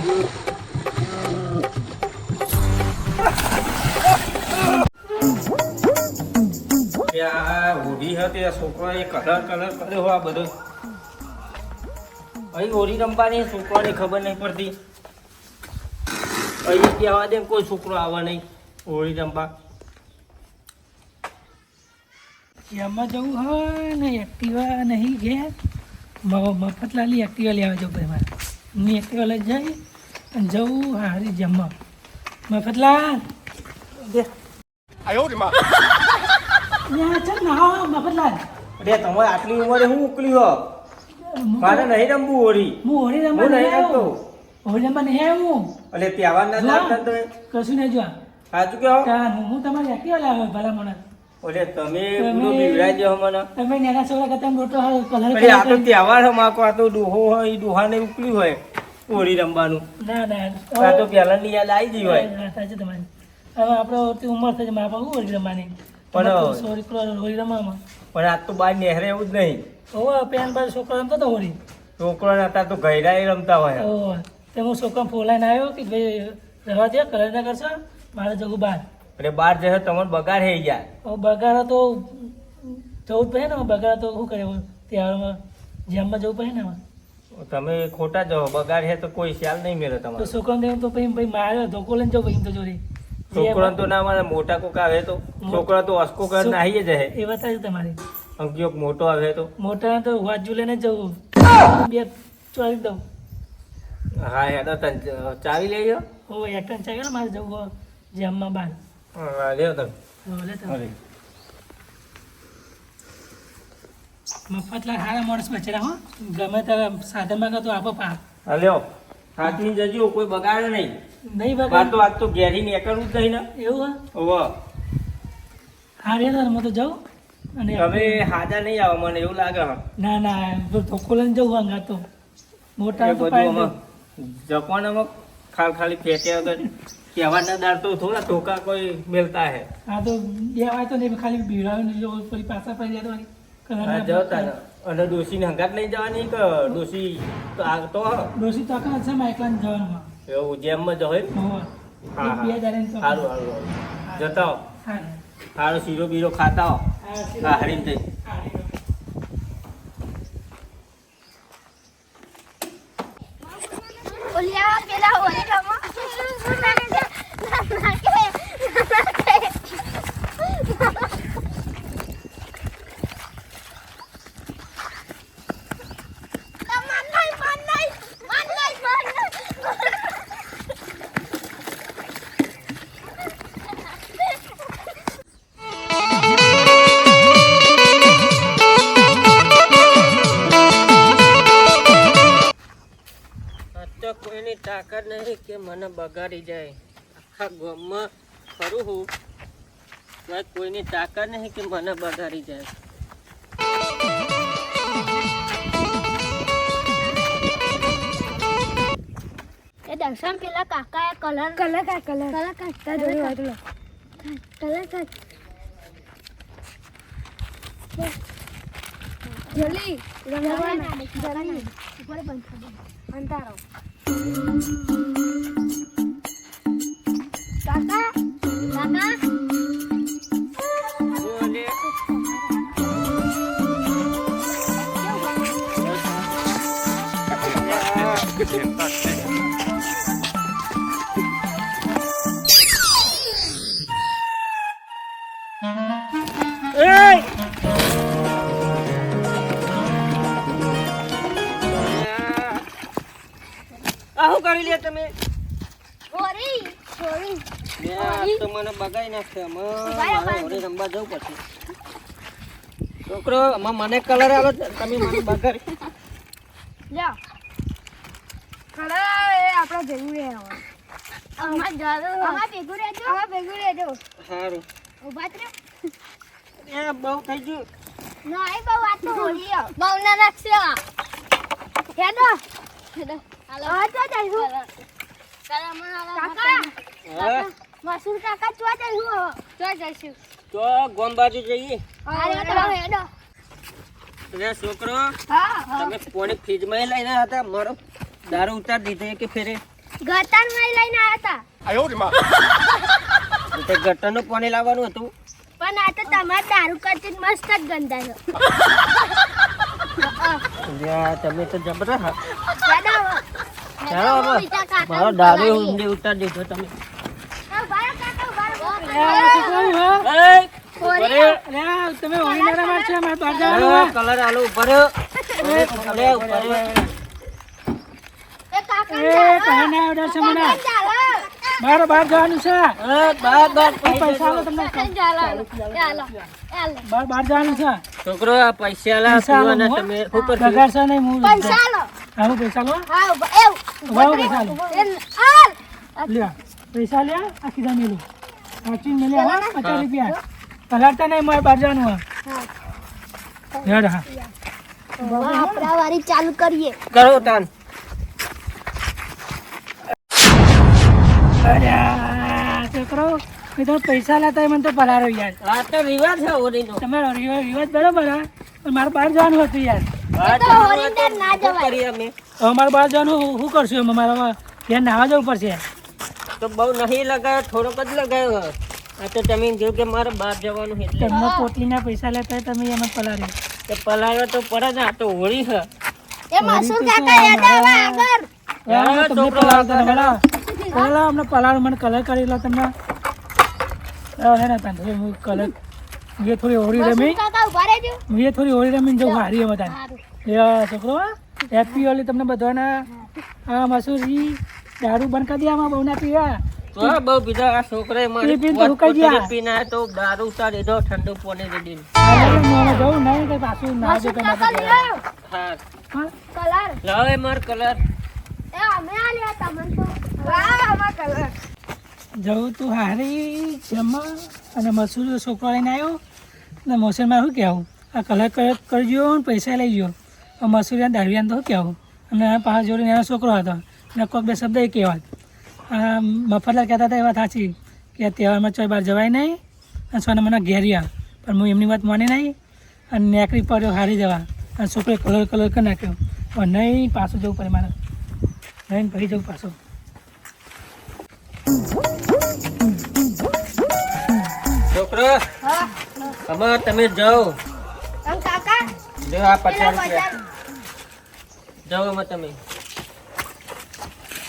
હોળી હતી છોકરાએ કલર કર્યો આ બધો અહીં હોળી રમવાની છોકરાને ખબર નહીં પડતી અહીં કહેવા દે કોઈ છોકરો આવે નહીં હોળી રમવા એમાં જવું હોય ને એક્ટિવા નહીં ઘેર મફતલાલી એક્ટિવા લેવા જવું ભાઈ મારે ની એક્ટિવા લઈ જાય અને જવું હારી જમવા મફતલાલ દે આયો રે માં ચાલ ના મફતલાલ અરે તમારે આટલી ઉંમરે હું ઉકલી હો મારે નહીં રમવું હોળી હું હોળી રમવા હું નહીં રમતો હોળી રમવા નહીં આવ્યો એટલે તહેવાર ના લાગતા તો કશું નહીં જો સાચું કહો હું તમારી એક્ટિવા લાવ્યો ભલા મને ઓલે તમે પૂરો બિવડાઈ દો મને તમે નાના છોકરા કરતા મોટો કલર અરે આ તો તહેવાર માકો આ તો ડોહો હોય એ ડોહાને ઉકલી હોય હોળી રમવાનું ના ના આ તો પહેલાની યાદ આવી ગઈ હોય સાચું તમારી હવે આપણે ઉંમર થઈ મારા પાસે હોળી રમવાની પણ સોરી હોળી રમવામાં પણ આજ તો બાર નહેરે એવું જ નહીં ઓવે પેન બાર છોકરો રમતો હતો હોળી છોકરાને હતા તો ગયડા રમતા હોય ઓવે તે હું છોકરા ફોલાઈને આવ્યો કે ભાઈ રહેવા દે કલર ના કરશો મારે જવું બહાર એટલે બહાર જશે તમને બગાડ થઈ જાય બગાડો તો જવું જ પડે ને બગાડો તો શું કરે તહેવારમાં જેમમાં જવું પડે ને તમે ખોટા જાઓ બગાડ છે તો કોઈ ખ્યાલ નહીં મેળે તો તમારે છોકરાને તો પછી માર્યો ધોકો લઈને જાઉં પછી તો જોડે છોકરા તો ના મારે મોટા કોક આવે તો છોકરા તો અસકો કર નાહી જાય એ બતાવ્યું તમારી અંકિયો મોટો આવે તો મોટા તો વાજુ લઈને જવું બે ચોરી દઉં હા હેડો તને ચાવી લેજો ઓ એકટન ચાલે મારે જવું જેમમાં બહાર લ્યો તમે મફતલાલ હારા માણસ બચેલા હો ગમે ત્યારે સાધનમાં તો આપો પા લ્યો હાથની જજો કોઈ બગાડે નહીં નહીં બાર બગાડ તો આજ તો ઘેરી નીકળવું જ નહીં ને એવું ઓવો હા રે હું તો જાઉં અને તમે હાજા નહીં આવો મને એવું લાગે હા ના ના ધોકો લઈને જવું અંગા તો મોટા તો બધું પાડી આમાં જપવાનામાં ખાલી ફેંક્યા વગર કહેવાના દાર તો થોડા ધોકા કોઈ મેલતા હે હા તો બે વાય તો નહીં ખાલી ભીડાવી જો પછી પાછા પડી જતો હા જતા અને ડોશીને હંગાત લઈ જવાની કે ડોશી તો આ તો ડોસી તો આખા છે એકલા જવાનું એવું જેમમાં જ હોય હા હા બે હજાર સારું સારું જતા હો હા સારો શીરો બીરો ખાતા હો હા હરીને જઈ ઓલિયા પેલા હોળી રમો કોઈની તાકાત નહીં કે મને બગાડી જાય આખા ગામમાં ફરું હું કોઈની તાકાત નહીં કે મને બગાડી જાય એ દર્શન પેલા કાકાએ કલર કાઢતા જોયું હતું કલર કાઢ જલ્દી જલ્દી ઉપર બંધ અંતારો કાકા કાકા બોલે આવું કરી લે તમે સોરી સોરી તો મને બગાડી નાખશે મારે હોળી રમવા જવું પડશે છોકરો મને કલર આવે તમે મને બગાડી લ્યો કલર આવે આપણે ભેગું રહે અમાર જારો અમાર ભેગું રહેજો સારું ઉભા થયો એ બહુ થઈ ગયું ના એ બહુ વાત તો હોળી બહુ ના રાખશે હેડો હાલો આ તો જઈશું કાકા મસૂર કાકા ચો જઈશું તો ગોમ બાજુ જઈએ હેડો એટલે છોકરો હા તમે પોણી ફ્રીજમાં લઈને હતા મારો દારૂ ઉતાર દીધો કે ફેરે ગટરમાં લઈને આવ્યા હતા તે ગટરનું પાણી લાવવાનું હતું. પણ આ તો તમારે દારૂ કરતી મસ્ત જ ગંધાયો અલ્યા, તમે તો જબરા હા. ચાલો ચાલો હવે. મારો દારૂ ઊંડી ઉતાર દીધો તમે. તમે હોળી ના મારશો મારે બહાર જવાનું કલર આલો ઉપર રહ્યો. અરે, ઉપર રહ્યો. કહે ના આવડે છે મને મારે બહાર જવાનું છે બાર પૈસા આલો તમને બહાર જવાનું છે છોકરો આ પૈસા લા પીવાના તમે ઉપર બગાડશો નહીં હું પૈસા લો હા હું પૈસા લો હા વાવ પૈસા લો લ્યા પૈસા લ્યા આખી જા મેલું સાચી મેલ્યા હા 50 રૂપિયા પલાટતા નહીં મારે બહાર જવાનું હા હેડ હા આપણા વારી ચાલુ કરીએ કરો તાન. અરે છોકરો મેં તો પૈસા લાતા મને તો પલારો યાર આ તો રિવાજ છે હોળીનો. તમારો રિવાજ બરાબર હા પણ મારે બહાર જવાનું હતું યાર બહાર તો જવાનું હોળીની હતું. ના શું જવાય. કરીએ અમે? હવે મારે બહાર જવાનું શું કરશું એમાં મારે ત્યાં નાવા જવું પડશે તો બહુ નહીં લગાવ્યો, થોડોક જ લગાવ્યો. આ તો તમે જો કે મારે બહાર જવાનું છે એટલે તમને પોટલીના પૈસા લેતા હોય તમે એમાં પલારી તો પલાળો તો પડે ને. આ તો હોળી છે. એ માસૂમ કાકા યાદ આવે આગળ તમને પલાળતા ને પેલા અમને પલાળ મને કલર કરી લો તમને હે ને તને હું કલર મેં થોડી હોળી રમી કાકા ઉભા રહેજો મેં થોડી હોળી રમીને જવું હારી એમાં તને છોકરો હેપી હોલી તમને બધાને હા મસૂરી દારૂ બંધ કરી દે આમાં બહુ ના પીવા તો બહુ બીજા આ છોકરાએ મારી પી તો પોત હુકાઈ પોતાને ગયા. પીને આયા તો દારૂ ઉતારી દીધો, ઠંડુ પાણી દઈ દીધું. જવું નહીં કઈ પાછું ના દે કઈ કાકા ના લ્યો હા, કલર લાવે માર કલર. એ અમે આ લ્યા તમને તો વાહ આમાં કલર જવું તું હારી જમા અને મસૂર છોકરો લઈને આવ્યો ને મોસનમાં શું કહેવું આ કલર કરજો ને પૈસા લઈ ગયો મસૂરિયા દારૂિયાને તો શું કહેવું અને પાછા જોડીને એનો છોકરો હતો ને કોઈક બે શબ્દ કહેવાત મફતલાલ કહેતા હતા એ વાત સાચી કે તહેવારમાં ચોય બહાર જવાય નહીં અને સોને મને ઘેર્યા પણ હું એમની વાત માની નહીં અને નેકરી પડ્યો હારી જવા અને છોકરોએ કલર કરી નાખ્યો પણ નહીં પાછું જવું પડે મારે નહીં પછી જવું પાછું છોકરો હા હવે તમે જાઓ. આમ કાકા જો આ 50 પેલા રૂપિયા જાઓ. હવે તમે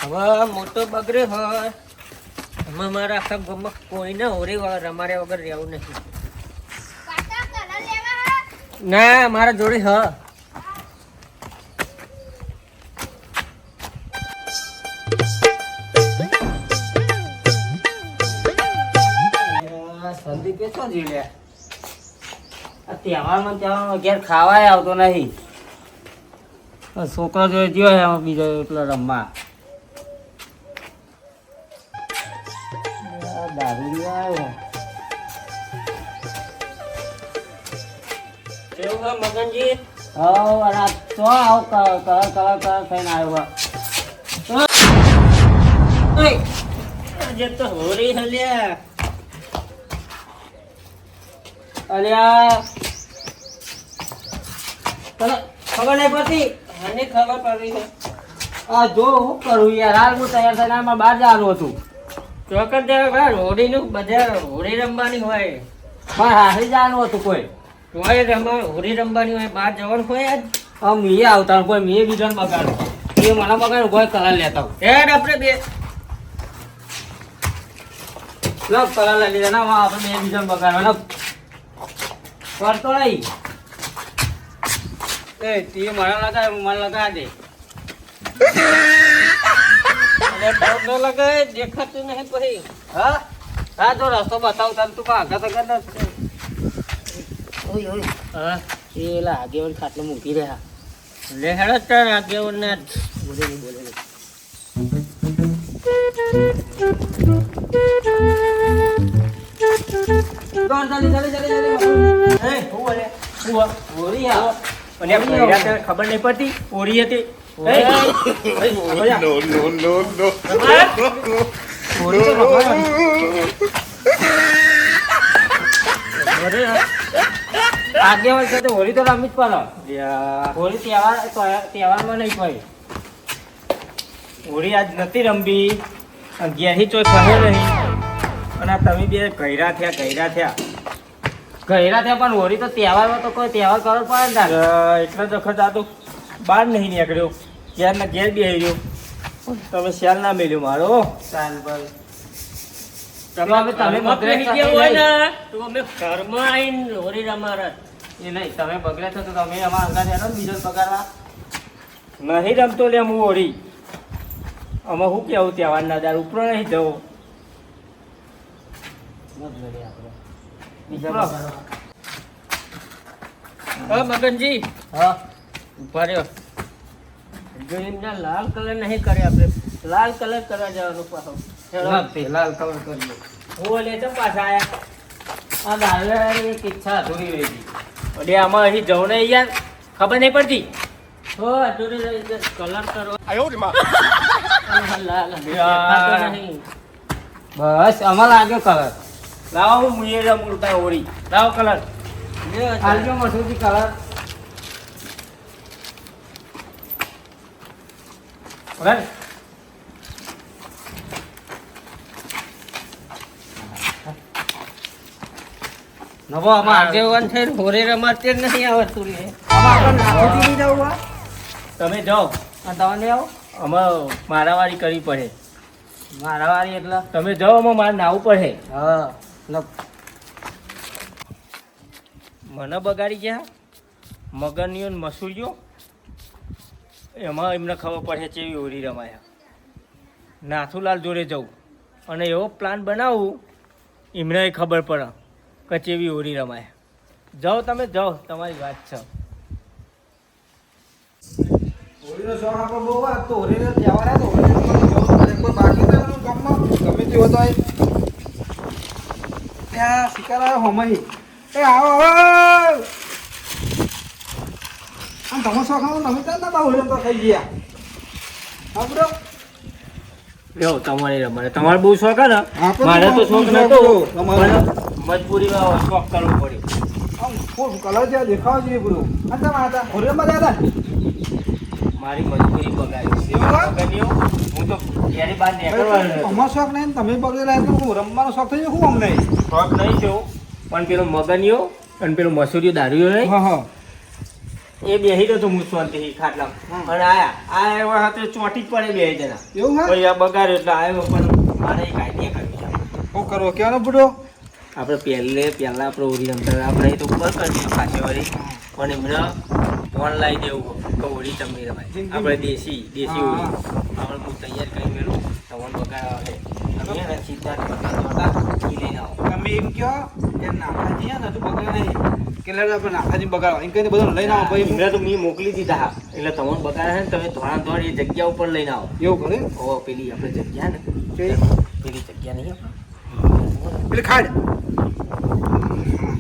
હવે મોટો બગડે હોય અમે મારા આખા ગામમાં કોઈને હોળી રમાડ્યા વગર રહેવું નથી. કાકા કલર લેવા ના, મારા જોડી હ. સંદીપે શું જીવ્યા? આ તહેવારમાં ઘેર ખાવાય આવતો નહીં. છોકરા જોડે જ્યો છે આમાં બીજો એટલો રમવા. દારૂ આવ્યો કેવું છે મગનજી? તો આવો કલર થઈને આવ્યો. આજે તો હોળી હલ્યા. અલ્યા તને ખબર નહીં પડતી? મને ખબર પડી છે. આ જો હું કરું યાર, હાલ હું તૈયાર થઈને આમાં બહાર જવાનું હતું. ચોક્કસ હોળીનું બધા હોળી રમવાની હોય પણ હારી જવાનું હતું. કોઈ હોળી રમવાની હોય, બહાર જવાનું હોય. આજ મીએ આવતા કોઈ મીએ બીજાને બગાડો એ મને બગાડો કોઈ કલર લેતા હોય. આપણે બે કલર લઈ લીધા ના આપણે બે બીજાને બગાડવાના કરતો નહીં. એ તે મને લગાવે મને લગાવી દે. ન લગાવે દેખાતું નહીં પછી. હા હા, જો રસ્તો બતાવું તને તું આગળ તો કર. હા, એ આગેવાન ખાટલો મૂકી રહ્યા લે હેડો તાર આગેવાન ને બોલે બોલે. ખબર નહીં પડતી ઓરી હતી આગેવાન સાથે હોળી તો રમી જ પડે. હોળી તહેવારમાં નહીં ભાઈ. હોળી આજ નથી રમવી અને ઘેરથી ચોય ફરે નહીં અને આ તમે બે ગયરા થયા ગયરા થયા પણ હોળી તો તહેવારમાં તો કોઈ તહેવાર કરવો પડે ને તારે. એટલા વખત આ તો બહાર નહીં નીકળ્યો ઘેર ના ઘેર બી રહ્યો તમે શ્યાલ ના મેલ્યો મારો ચાલ ભાઈ તમે તમે બગડે બગડે ગયા હોય ને તો અમે ઘરમાં આવીને હોળી રમાડત. એ નહીં તમે બગડે છો તો તમે અમારા અંગાત એનો બીજો બગાડવા. નહીં રમતો લે હું હોળી આમાં શું કેવું તહેવારના દાર ઉપરો નહીં જવો બીજા ઉપરો. બગાડવા. હા મગનજી હા ઉભા રહ્યો જો એમના લાલ કલર નહીં કરે આપણે લાલ કલર કરવા જવાનું પાછો. લાલ કલર કરી હું લે તો પાછા આયા આ દારૂ એક ઈચ્છા અધૂરી રહી ગઈ. અરે આમાં અહીં જવું નહીં યાર ખબર નહીં પડતી હો અધૂરી રહી ગઈ. કલર કરો લાલ યાર. દેખાતો નહીં. બસ આમાં લાગ્યો કલર. લાવો હું મુએ રમું તાર હોળી લાવો કલર આલજો મસૂરી કલર. બરાબર નવો આમાં આગેવાન છે હોળી રમાડતે જ નહીં આવડતું રે. તમે જાઓ આ તમે નહીં આવો આમાં મારાવારી કરવી પડે મારા વાળી એટલે તમે જાઓ આમાં મારે નાવું પડે હા મને બગાડી ગયા મગનીઓ ને મસૂરીઓ એમાં એમને ખબર પડે કેવી હોળી રમાયા નાથુલાલ જોડે જવું અને એવો પ્લાન બનાવું એમને ખબર પડે કે કેવી હોળી રમાયા જાઓ તમે જાઓ તમારી વાત છે હોળીનો શોખ આપણો બહુ હોય તો હોળીનો તહેવાર આવે તો હોળીનો જવું પડે. કોઈ બાકી તો એમનું ગામમાં ગમે તે હોતો હોય ત્યાં શિકાર આવ્યો હોમઈ એ આવો આવો આમ તમે શોખ આવો તમે ત્યાં ના હોળી તો થઈ ગયા હા બરો લ્યો તમારે રમાડે તમારે બહુ શોખ હે ને આપણે મારે તો શોખ શોખ નતો હતો. તમારે? મને મજબૂરીમાં શોખ કરવો પડ્યો આમ ફૂલ કલર છે દેખાવ જોઈએ બરો અને તમે હતા હોળીમાં ગયા હતા મારી મજબૂરી બગાડી એવું હોય? મગનીઓ હું તો ઘેરી બહાર નીકળવાનો નતો. અમારો શોખ નહીં ને તમે પકડેલા તો હું રમવાનો શોખ થઈ ગયો હું અમને શોખ નહીં થયો પણ પેલો મગનીઓ અને પેલો મસૂરીઓ દારૂયો નહીં હા હા એ બેહી રહ્યો તો હું શાંતિથી ખાટલામાં અને આયા એવા હાથે ચોંટી જ પડે બે જણા એવું હા પછી આ બગાડ્યો એટલે આવ્યો પણ મારે એ કાઢી કરવી છે. શું કરવો ક્યાંનો બુડો આપણે પહેલા આપણે હોળી રમતા હતા. આપણે એ તો ઉપર કરી પાછી વળી પણ એમને ફોન લાવી દેવું કે હોળી તમને રમાય આપણે દેશી હોળી આપણે હું તૈયાર કરી મેળવું તમને બગાડવા તમે એને સીધા બગાડવા એ લઈને આવો તમે એમ કહો કે નાખાજી હે ને હજુ બગડે નહીં કે લે આપણે નાખાજી બગાડવા એમ કહીને બધું લઈને આવો ભાઈ એમને તો મેં મોકલી દીધા હા એટલે તમને બગાડે છે ને તમે ધોળા ધોળ એ જગ્યા ઉપર લઈને આવો એવું કરે ઓ પેલી આપણે જગ્યા ને કઈ? પેલી જગ્યા નહીં આપણે પેલી ખાડ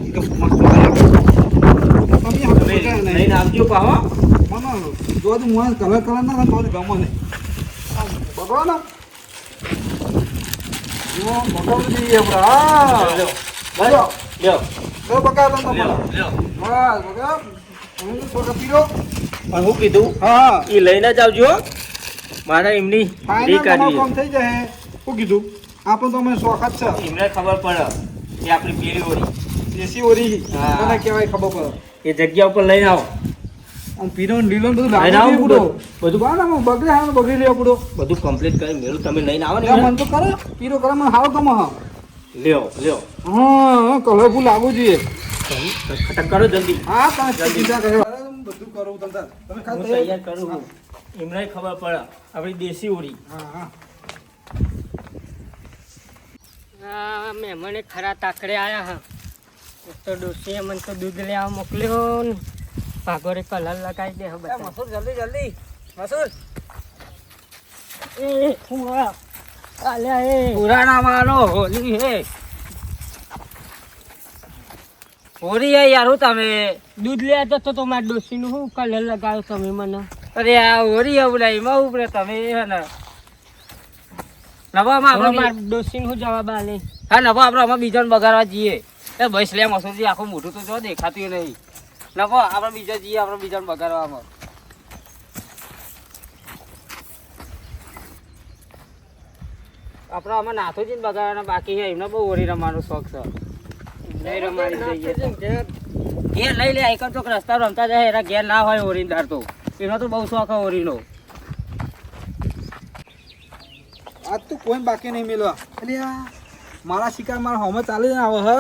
એ તો મસ્ત લાગે. તમે હાથ તમે બગાડે નહીં. લઈને આવજો પાહો મને જો તો મોં કલર કલર ના થાય તો ગમે નહીં આમ બગડો ને જો બગડવું જોઈએ આપણે હા લ્યો લ્યો. લ્યો તો બગાડો તમે લ્યો લ્યો બસ બગાડ તમે તો છોકરા પીરો પણ હું કીધું હા એ લઈને જ આવજો મારે એમની ફાઇનલ રી તમારું કાઢવી કામ થઈ જાય શું કીધું આપણને તો અમે શોખ જ છે એમને ખબર પડે કે આપણી પેલી હોળી દેશી ઓરી હા. મને કહેવાય ખબર પડે એ જગ્યા ઉપર લઈને આવો આમ પીરો ને લીલો ને બધું લઈને લાગે આવો પૂરો બધું બા ના બગડે હા બગડી લ્યો પૂરો બધું કમ્પ્લીટ કરી મેળું તમે લઈને આવો ને મન તો કરે પીરો કરે મને હાવ ગમે હા લ્યો લ્યો હા કલરફુલ લાગવું જોઈએ ખટક કરો જલ્દી હા તમે ચિંતા કરો બધું કરું તમે તમે હું ખાલી તૈયાર કરું છું એમને ખબર પડે આપણી દેશી હોળી હા હા આ મહેમાને ખરા તાકડે આયા હા એક તો ડોશીએ મને તો દૂધ લેવા મોકલ્યો ને ભાગોરે કલર લગાવી દે બધા. મસૂર જલ્દી જલ્દી મસૂર એ હું આલ્યા એ પુરાણા માનો હોલી હે હોળી હે યાર હું તમે દૂધ લેવા જતો તો મારા ડોશીનું શું કલર લગાવ્યો તમે મને અરે આ હોળી અવડાઈ માં ઉપરે તમે હે ને નવા માં આપણે મારા ડોશીનું શું જવાબ આલે હા નવા આપણે અમે બીજાને બગાડવા જઈએ એ બસ લે મસૂરજી આખું મોઢું તો જો દેખાતું નહીં નવો આપણે બીજા જઈએ આપણે બીજાને બગાડવામાં આપણા આમાં નાથુજી ને બગાડવાના બાકી છે એમને બહુ હોળી રમવાનો શોખ છે નહીં રમાડી જઈએ ઘેર લઈ લે આઈકર તો રસ્તા રમતા જાય એના ઘેર ના હોય હોળી દાર તો એનો તો બહુ શોખ છે હોળીનો આજ તો કોઈ બાકી નહીં મેળવા એટલે આ મારા શિકાર મારા હોમે ચાલે ને આવે હ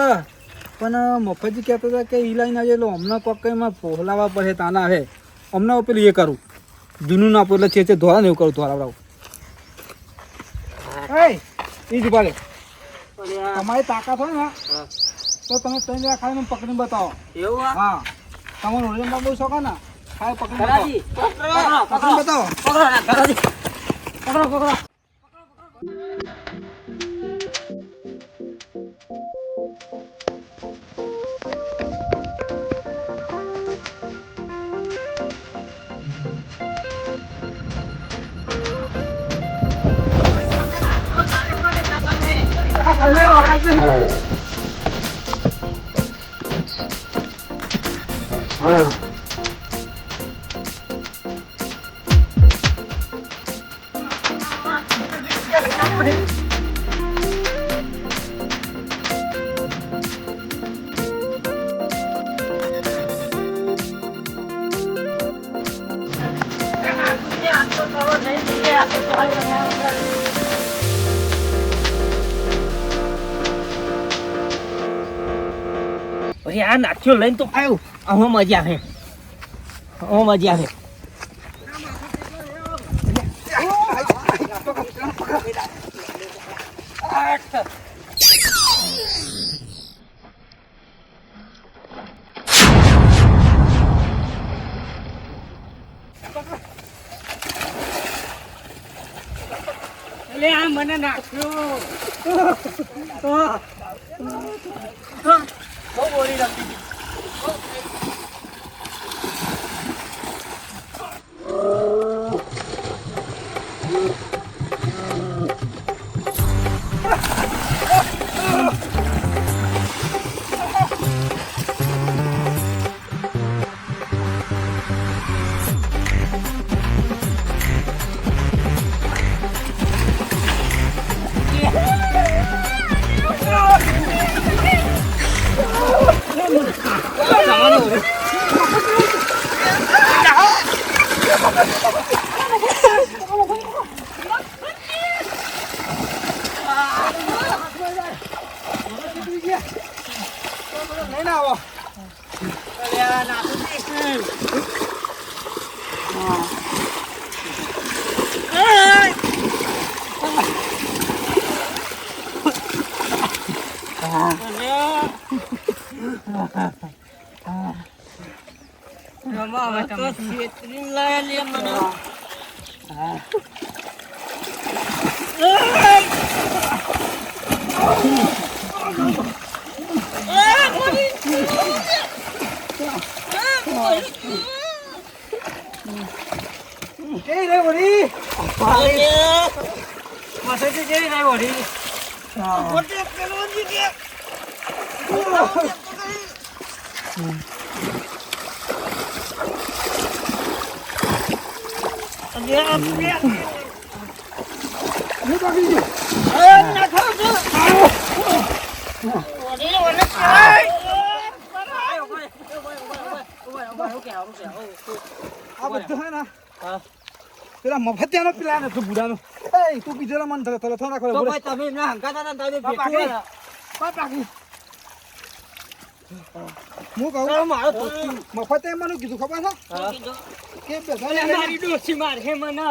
પણ મફતજી કહેતો હતા કે ઈ લાઈને આવજો એટલે હમણાં કોક કંઈ મારે ફોલાવા પડે તાના આવે હમણાં પેલું એ કરું જૂનું ના આપું એટલે છે ધોરા ને એવું કરું ધોરા બરાબર એ જ ભલે તમારી તાકાત હોય ને તો તમે 3 જણા ખાલી પકડીને બતાવો એવું હા તમારું હોળીમાં બહુ શોખ ને ખાલી પકડીને કરાજી બતાવો પકડો ના કરાજી પકડો પછી આ નાખ્યો લઈને તો આવ્યું આમાં મજા આવે આમાં મજા આવે એટલે આ મને નાખ્યો બહુ હોળી રમતી હતી નહીં ના આવો કેવી રે વળી મસાજી જેવી નહીં હોળી હું બાકી ગયો આ બધું હે ને પેલા મફતિયાનો પેલા ને તું બુડાનો એ તું બીજેલા મન થતો થોડા તો કરો ભાઈ તમે ના હંકાતા ના તમે બાકી ભેટું હું કહું મફતે મને કીધું ખબર છે કે બધા મારી ડોસી માર હે મને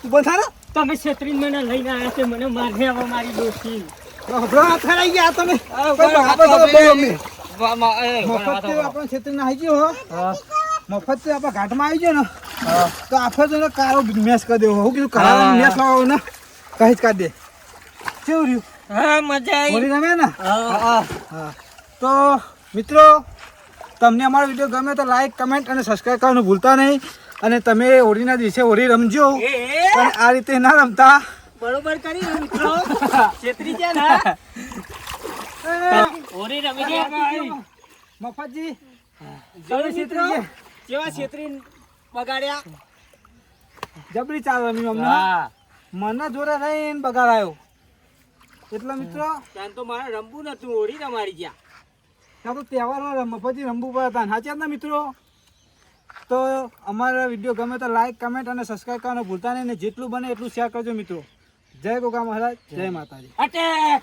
તું બંધ થા ને તમે છેતરીને મને લઈને આવ્યા છે મને માર હે હવે મારી ડોસી હબળા થરાઈ ગયા તમે કોઈ બરાબર તો બહુ અમે મફતે આપણે ક્ષેત્ર ના આવી ગયો હો મફત આપણે ઘાટમાં આવી ગયો ને તો આફે તો કારો મેસ કરી દેવો હું કીધું કારો મેસ લાવો ને કહી જ કાઢ દે કેવું રહ્યું હા મજા હોળી રમે ને હા હા તો મિત્રો તમને અમારો વિડીયો ગમે તો લાઈક કમેન્ટ અને સબસ્ક્રાઈબ કરવાનું ભૂલતા નહીં અને તમે હોળીના દિવસે હોળી રમજો પણ આ રીતે ના રમતા બરોબર કરી મિત્રો છેતરી ગયા ને હોળી રમી ગયા મફતજી જોયું મિત્રો કેવા છેતરી બગાડ્યા જબરી ચાલ રમી અમને હા મને જોડે રહીને બગાડ આવ્યો એટલે મિત્રો ત્યાં તો મારે રમવું નતું, હોળી રમાડી ગયા. ત્યાં તો તહેવારો મફતથી રમવું પડે હતા સાચા જ ને મિત્રો. તો અમારા વિડીયો ગમે તો લાઈક કમેન્ટ અને સબસ્ક્રાઈબ કરવાનું ભૂલતા નહીં, ને જેટલું બને એટલું શેર કરજો મિત્રો. જય ગોગા મહારાજ, જય માતાજી. અટેક!